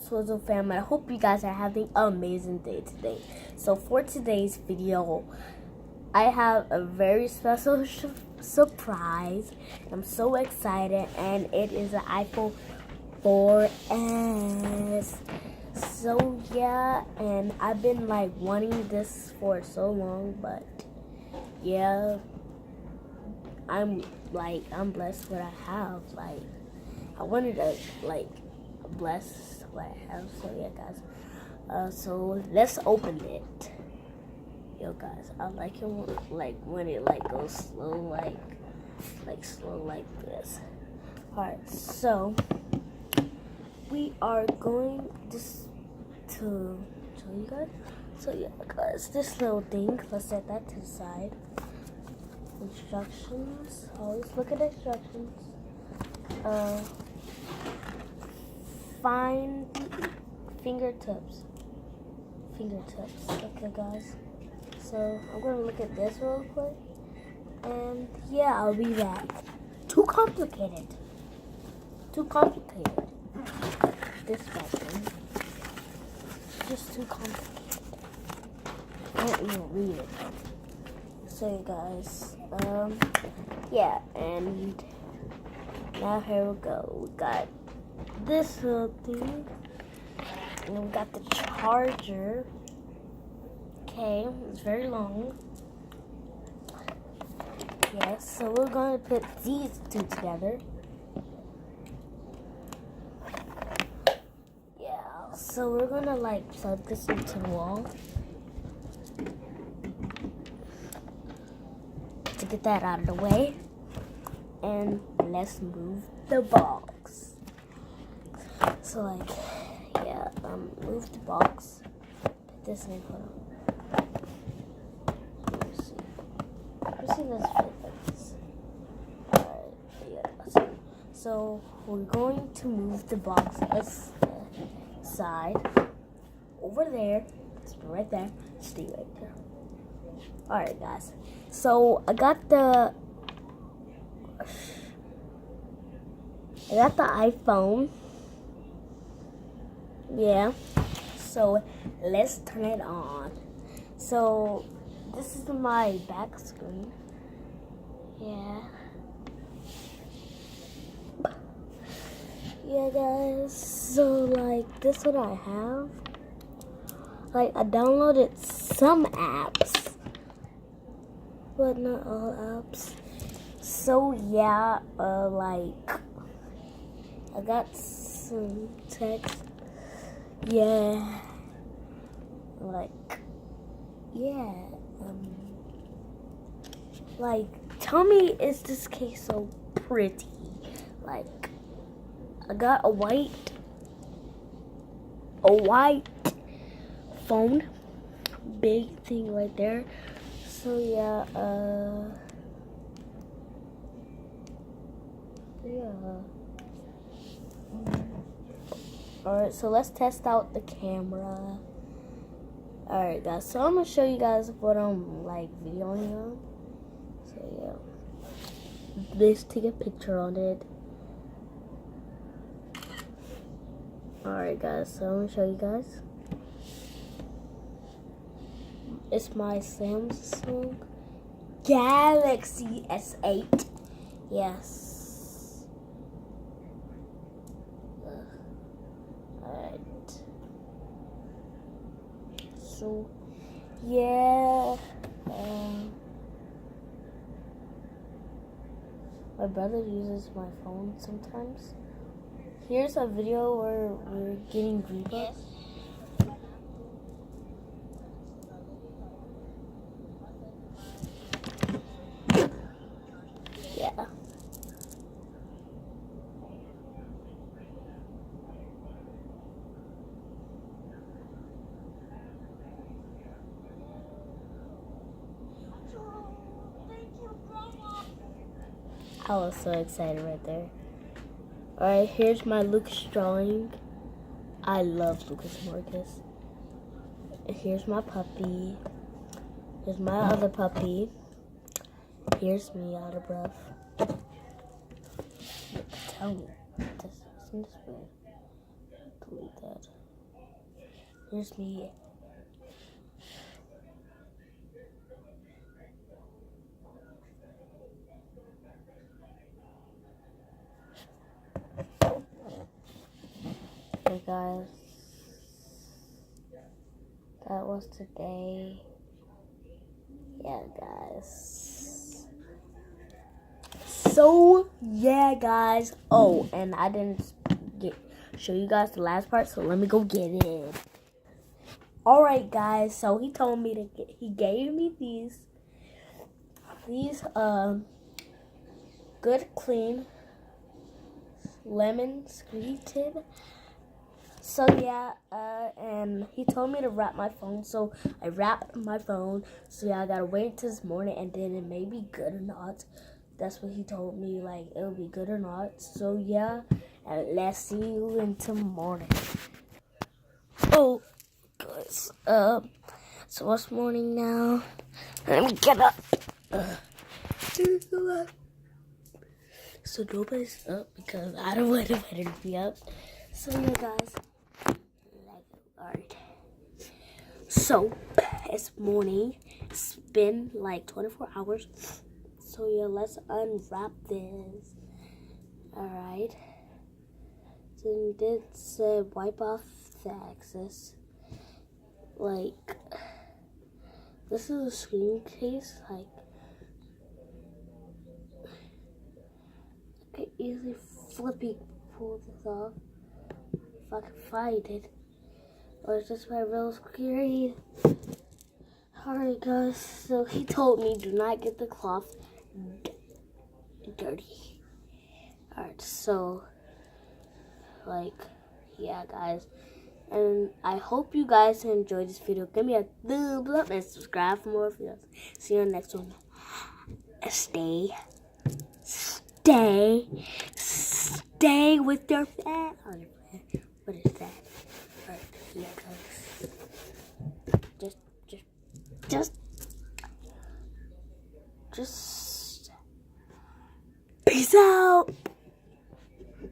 Swizzle fam, and I hope you guys are having an amazing day today. So for today's video, I have a very special surprise. I'm so excited, and it is an iPhone 4S. So yeah, and I've been like wanting this for so long, but yeah, I'm blessed what I have. Like, I wanted to bless what I have. So yeah, guys. So let's open it. Yo, guys, I like it when it goes slow, slow like this. Alright, so we are going just to show you guys. So yeah, guys, this little thing. Let's set that to the side. Instructions. Always look at the instructions. Find fingertips. Okay, guys. So I'm gonna look at this real quick, and yeah, I'll be back. Too complicated. This button. Just too complicated. I can't even read it. So you guys, yeah, and now here we go. We got this little thing, and we got the charger. Okay, it's very long. Yes, so we're going to put these two together. Yeah, so we're going to plug this into the wall. To get that out of the way. And let's move the box. So yeah, move the box. Put this in. Hold on. Let's see this fit like this. Alright, yeah, let's see. So we're going to move the box aside over there. It's right there. Stay right there. Alright, guys. So I got the iPhone. Yeah. So let's turn it on. So this is my back screen. Yeah. Yeah, guys. So this what I have. I downloaded some apps, but not all apps. So yeah, I got some text. Yeah, tell me, is this case so pretty? I got a white phone, big thing right there. So yeah, Alright, so let's test out the camera. Alright, guys, so I'm gonna show you guys what I'm videoing on. So yeah, let's take a picture on it. Alright, guys, so I'm gonna show you guys. It's my Samsung Galaxy S8. Yes. Alright. So, yeah. My brother uses my phone sometimes. Here's a video where we're getting V-Bucks. Yeah. I was so excited right there. Alright, here's my Lucas drawing. I love Lucas Marcus. Here's my puppy. Here's my other puppy. Here's me out of breath. Tell me. This way. delete that. Here's me. Hey guys, that was today. Yeah, guys. So yeah, guys. Oh, and I didn't show you guys the last part, so let me go get it. All right, guys. So he told me to he gave me these good clean lemon squeezed. So yeah, and he told me to wrap my phone, so I wrapped my phone. So yeah, I gotta wait until this morning, and then it may be good or not. That's what he told me, like it'll be good or not. So yeah, and let's see you until morning. Oh, guys, so it's morning now. Let me get up. So nobody's up because I don't want anybody to be up. So yeah, guys. Alright. So it's morning. It's been like 24 hours. So yeah, let's unwrap this. Alright. So it said wipe off the excess. Like this is a screen case. Like I could easily pull this off if I could find it. Or is this my real screen? Alright guys, so he told me do not get the cloth dirty. Alright, so like yeah guys. And I hope you guys enjoyed this video. Give me a thumbs up and subscribe for more videos. See you in the next one. Stay with your family. What is that? Alright, yeah guys. Just peace out.